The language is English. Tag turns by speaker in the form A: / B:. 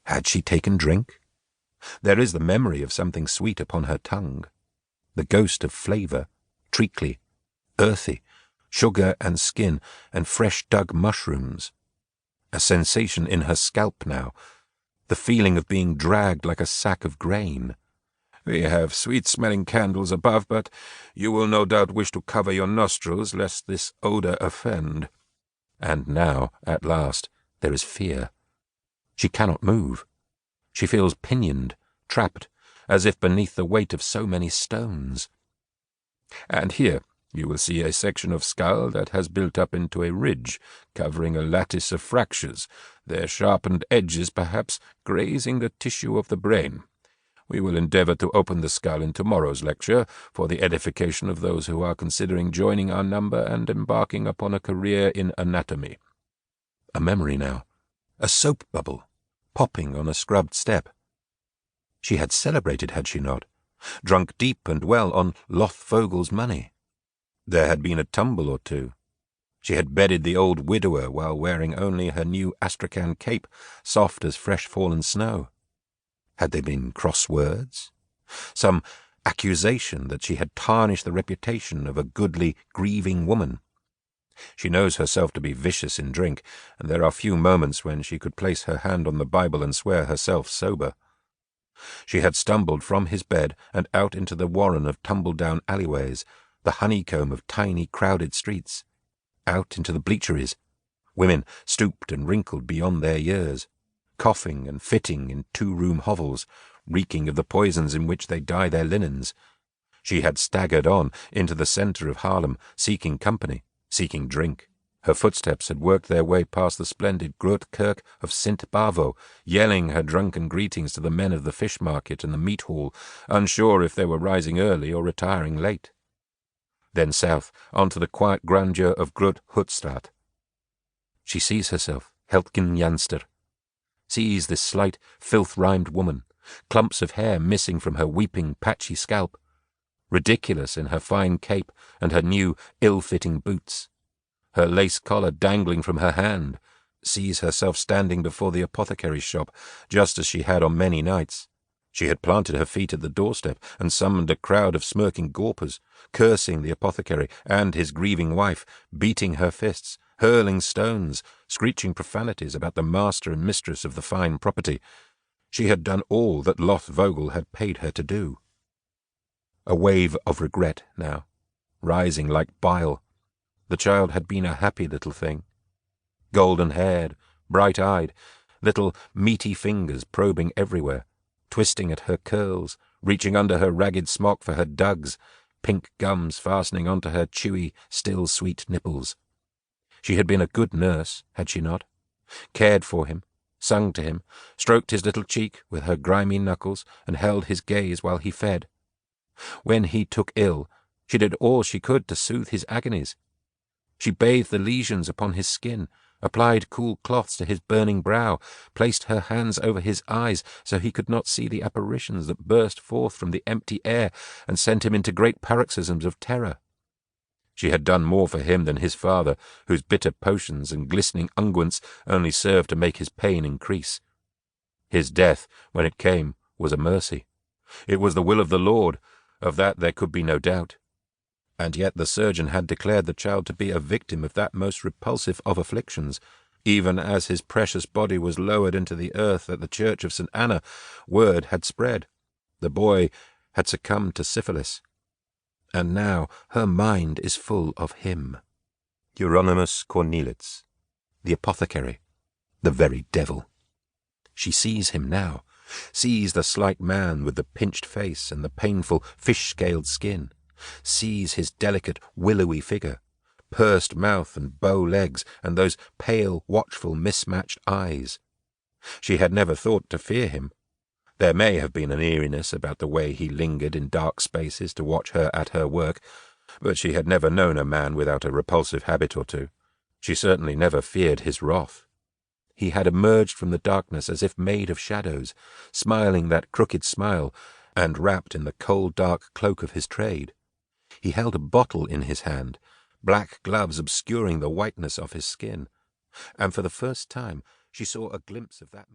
A: Had she taken drink? There is the memory of something sweet upon her tongue, the ghost of flavour, treacly, earthy, sugar and skin, and fresh-dug mushrooms. A sensation in her scalp now, the feeling of being dragged like a sack of grain. "We have sweet-smelling candles above, but you will no doubt wish to cover your nostrils lest this odour offend." And now, at last, there is fear. She cannot move. She feels pinioned, trapped, as if beneath the weight of so many stones. "And here you will see a section of skull that has built up into a ridge, covering a lattice of fractures, their sharpened edges perhaps grazing the tissue of the brain. We will endeavour to open the skull in tomorrow's lecture for the edification of those who are considering joining our number and embarking upon a career in anatomy." A memory now, a soap bubble, popping on a scrubbed step. She had celebrated, had she not? Drunk deep and well on Lothvogel's money. There had been a tumble or two. She had bedded the old widower while wearing only her new astrakhan cape, soft as fresh-fallen snow. Had there been cross words? Some accusation that she had tarnished the reputation of a goodly, grieving woman? She knows herself to be vicious in drink, and there are few moments when she could place her hand on the Bible and swear herself sober. She had stumbled from his bed and out into the warren of tumble-down alleyways, the honeycomb of tiny, crowded streets, out into the bleacheries, women stooped and wrinkled beyond their years, coughing and fitting in two-room hovels, reeking of the poisons in which they dye their linens. She had staggered on into the centre of Haarlem, seeking company, seeking drink. Her footsteps had worked their way past the splendid Groot Kerk of Sint Bavo, yelling her drunken greetings to the men of the fish market and the meat hall, unsure if they were rising early or retiring late. Then south, onto the quiet grandeur of Groot Hoedstraat. She sees herself, Heltgen Janster, sees this slight, filth-rimed woman, clumps of hair missing from her weeping, patchy scalp, ridiculous in her fine cape and her new, ill-fitting boots, her lace collar dangling from her hand, sees herself standing before the apothecary's shop, just as she had on many nights. She had planted her feet at the doorstep and summoned a crowd of smirking gawpers, cursing the apothecary and his grieving wife, beating her fists, hurling stones, screeching profanities about the master and mistress of the fine property. She had done all that Lothvogel had paid her to do. A wave of regret now, rising like bile. The child had been a happy little thing. Golden-haired, bright-eyed, little meaty fingers probing everywhere, twisting at her curls, reaching under her ragged smock for her dugs, pink gums fastening onto her chewy, still sweet nipples. She had been a good nurse, had she not? Cared for him, sung to him, stroked his little cheek with her grimy knuckles, and held his gaze while he fed. When he took ill, she did all she could to soothe his agonies. She bathed the lesions upon his skin, applied cool cloths to his burning brow, placed her hands over his eyes so he could not see the apparitions that burst forth from the empty air and sent him into great paroxysms of terror. She had done more for him than his father, whose bitter potions and glistening unguents only served to make his pain increase. His death, when it came, was a mercy. It was the will of the Lord, of that there could be no doubt. And yet the surgeon had declared the child to be a victim of that most repulsive of afflictions, even as his precious body was lowered into the earth at the church of St. Anna. Word had spread. The boy had succumbed to syphilis. And now her mind is full of him. Jeronimus Cornelisz, the apothecary, the very devil. She sees him now, sees the slight man with the pinched face and the painful fish-scaled skin, sees his delicate, willowy figure, pursed mouth and bow legs, and those pale, watchful, mismatched eyes. She had never thought to fear him. There may have been an eeriness about the way he lingered in dark spaces to watch her at her work, but she had never known a man without a repulsive habit or two. She certainly never feared his wrath. He had emerged from the darkness as if made of shadows, smiling that crooked smile, and wrapped in the cold dark cloak of his trade. He held a bottle in his hand, black gloves obscuring the whiteness of his skin, and for the first time she saw a glimpse of that